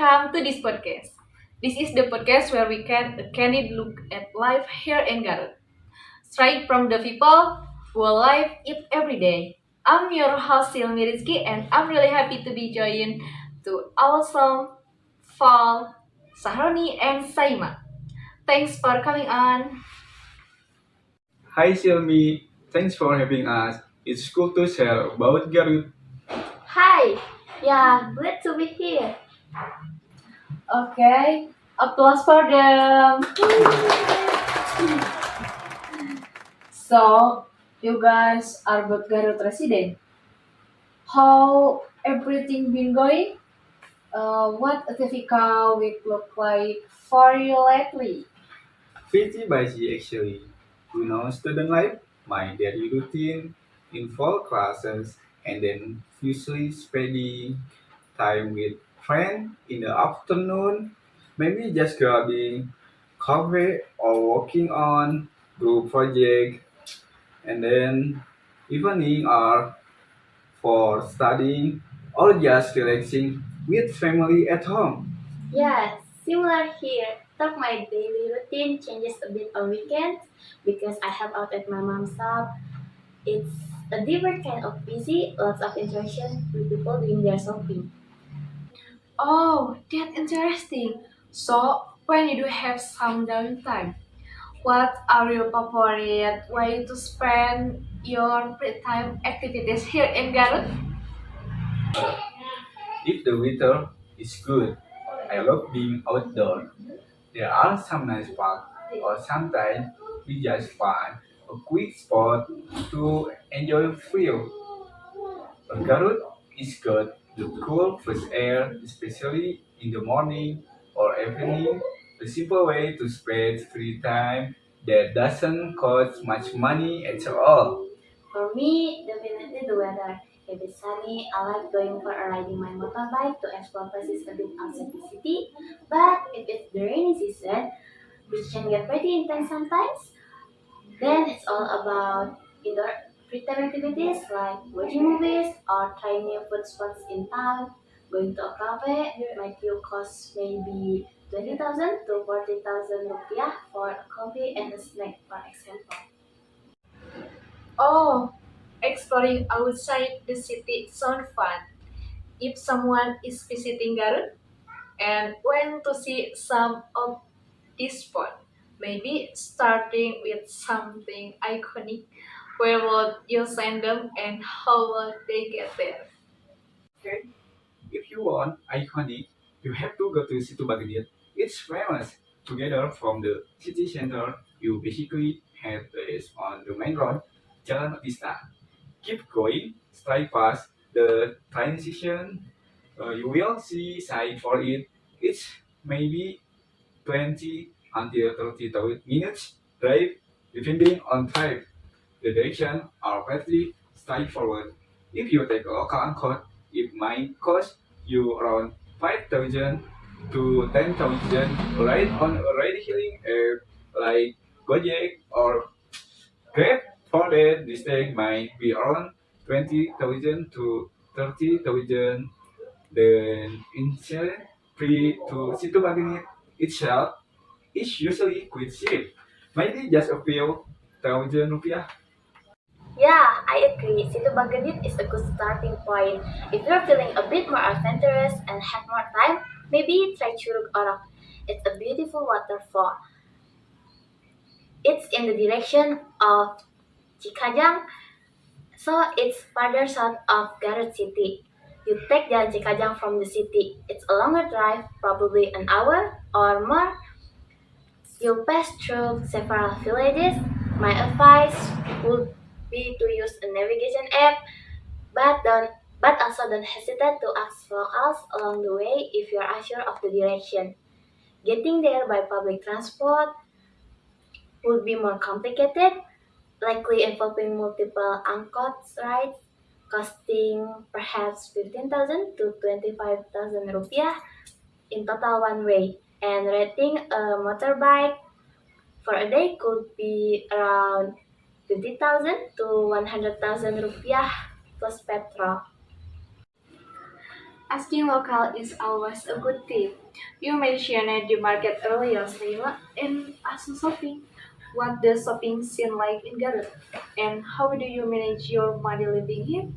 welcome to this podcast. This is the podcast where we can a candid look at life here in Garut, straight from the people who live it every day. I'm your host Silmi Rizky, and I'm really happy to be joined to Awesome, Fall, Sahroni, and Saima. Thanks for coming on. Hi Xiaomi, thanks for having us. It's cool to share about Garut. Hi, yeah, glad to be here. Okay, applause for them. So, you guys are both Garut resident. How everything been going? What a typical week look like for you lately? Pretty busy actually. Student life, my daily routine involve classes and then usually spending time with friends in the afternoon, maybe just grabbing coffee or working on group project, and then evening are for studying or just relaxing with family at home. Yes, similar here. Thought my daily routine changes a bit on weekends because I help out at my mom's shop. It's a different kind of busy, lots of interaction with people doing their shopping. Oh, that's interesting. So, when you do have some downtime, what are your favorite way to spend your free time activities here in Garut? If the weather is good, I love being outdoor. There are some nice parks, or sometimes we just find a quick spot to enjoy feel. A Garut is good. The cool fresh air, especially in the morning or evening, a simple way to spend free time that doesn't cost much money at all. For me, definitely the weather. If it's sunny, I like going for a riding my motorbike to explore places a bit outside the city. But if it's the rainy season, which can get pretty intense sometimes, then it's all about indoor free time activities like watching movies or trying new food spots in town. Going to a cafe might you cost maybe 20,000 to 40,000 rupiah for a coffee and a snack, for example. Oh, exploring outside the city sounds fun. If someone is visiting Garut and want to see some of this spot, maybe starting with something iconic, where would you send them and how would they get there? Okay, if you want iconic, you have to go to Situ Bagadit. It's famous. Together from the city center, you basically have this on the main road, Jalan Otista. Keep going, stay past the train station. You will see sign for it. It's maybe 20 until 30 minutes drive, depending on traffic. The direction are pretty straightforward. If you take a local angkot, it might cost you around 5,000 to 10,000 right on a ride hailing app like Gojek or Grab. For that, this tag might be around 20,000 to 30,000. Then insurance free to Situ Baginit itself is usually quite cheap. Maybe just a few thousand rupiah. Yeah, I agree. Situ Bagadit is a good starting point. If you're feeling a bit more adventurous and have more time, maybe try Curug Orok. It's a beautiful waterfall. It's in the direction of Cikajang, so it's farther south of Garut City. You take Jalan Cikajang from the city. It's a longer drive, probably an hour or more. You'll pass through several villages. My advice would be to use a navigation app, but also don't hesitate to ask locals along the way if you're unsure of the direction. Getting there by public transport would be more complicated, likely involving multiple angkot rides costing perhaps 15,000 to 25,000 rupiah in total one way. And renting a motorbike for a day could be around 50,000 to 100,000 rupiah plus petrol. Asking local is always a good tip. You mentioned the market earlier, Saima, and also shopping. What does shopping scene like in Garut? And how do you manage your money living here?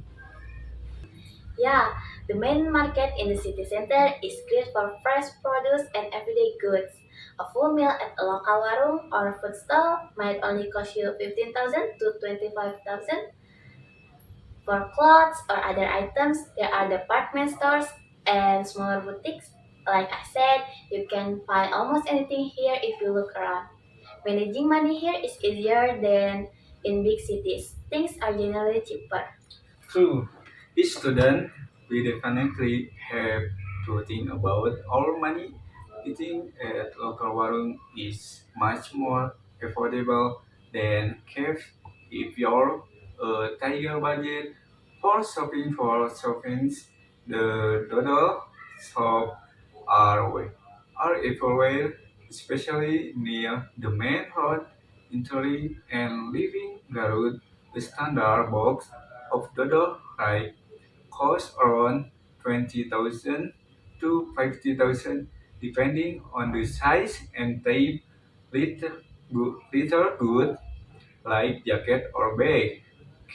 Yeah, the main market in the city center is great for fresh produce and everyday goods. A full meal at a local warung or food stall might only cost you 15,000 to 25,000. For clothes or other items, there are department stores and smaller boutiques. Like I said, you can find almost anything here if you look around. Managing money here is easier than in big cities. Things are generally cheaper. True. Each student, we definitely have to think about our money. Eating at local warung is much more affordable than cafe if you're a tiger budget. For shopping, the doodle shop are everywhere, especially near the main road, entering and leaving Garut. The standard box of doodle right costs around 20,000 to 50,000 depending on the size and type. Little good like jacket or bag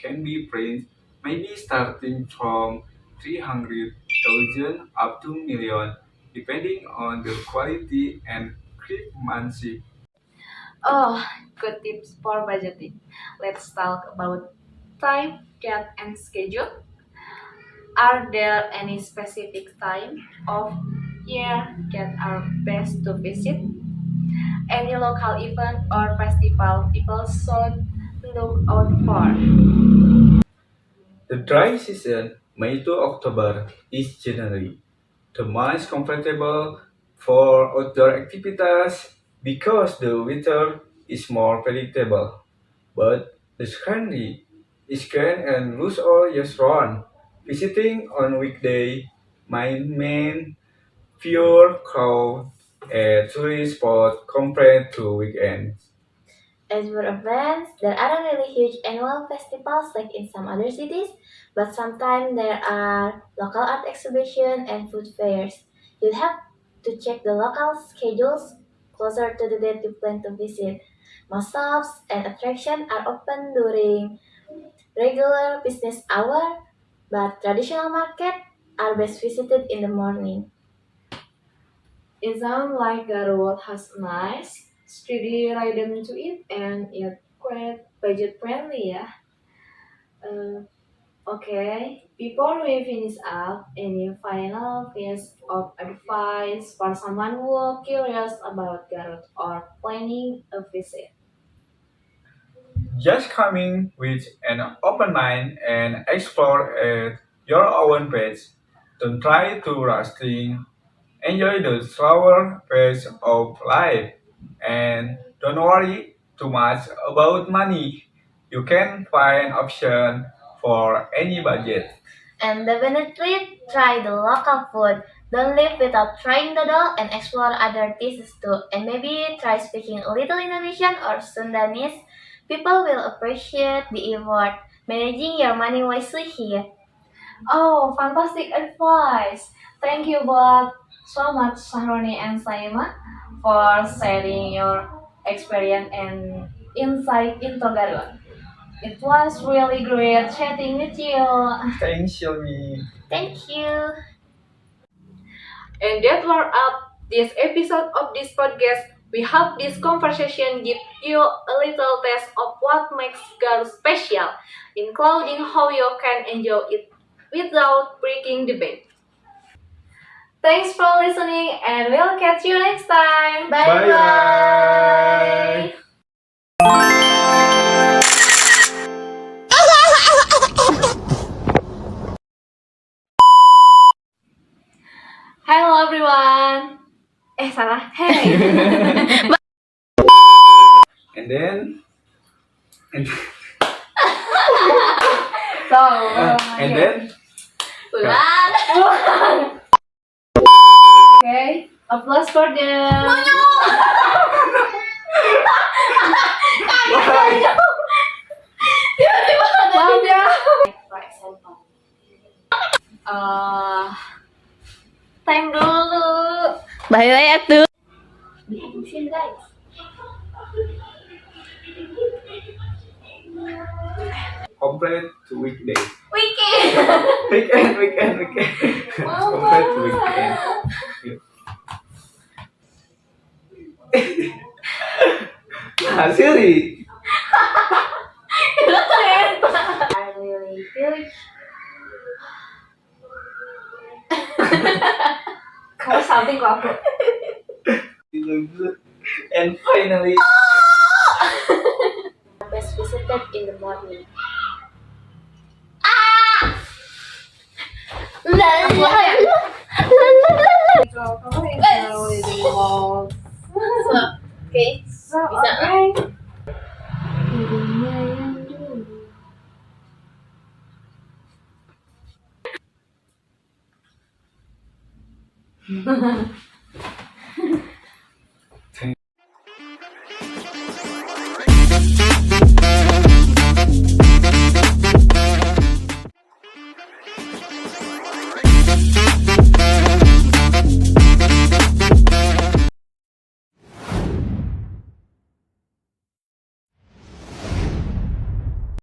can be priced maybe starting from 300,000 up to million depending on the quality and craftsmanship. Oh, good tips for budgeting. Let's talk about time, date, and schedule. Are there any specific time of year that are best to visit? Any local event or festival people should look out for? The dry season, May to October, is generally the most comfortable for outdoor activities because the weather is more predictable. But the scenery is grand and lose all year round. Visiting on weekday might mean fewer crowd at tourist spot compared to weekends. As for events, there aren't really huge annual festivals like in some other cities, but sometimes there are local art exhibitions and food fairs. You'd have to check the local schedules closer to the date you plan to visit. Most shops and attractions are open during regular business hour, but traditional market are best visited in the morning. It sounds like Garut has a nice, steady rhythm to it and yet quite budget friendly, yeah. Uh, okay, before we finish up, any final piece of advice for someone who curious about Garut or planning a visit? Just coming with an open mind and explore at your own pace. Don't try to rush things. Enjoy the slower pace of life and don't worry too much about money. You can find option for any budget. And definitely try the local food. Don't leave without trying the doll and explore other dishes too. And maybe try speaking a little Indonesian or Sundanese. People will appreciate the effort. Managing your money wisely here. Oh, fantastic advice! Thank you both so much, Sahroni and Saima, for sharing your experience and insight into Garut. It was really great chatting with you. Thanks, Shelby. Thank you. And that were up this episode of this podcast. We hope this conversation give you a little taste of what makes Garut special, including how you can enjoy it without breaking the bank. Thanks for listening, and we'll catch you next time. Bye bye. Bye. Hello everyone. Salah. Hey. And then and, So, and then Ulang. okay. Applause for them. bye. Maaf ya. For example. Uh, Bye-bye atuh. Dihabisin guys. Complete to weekdays. Weekend. Weekend. Complete to weekend. Nah, Siri. I really feel Kamu salting kok aku. Feeling good. And finally, best visited in the morning. Okay, bisa. Okay.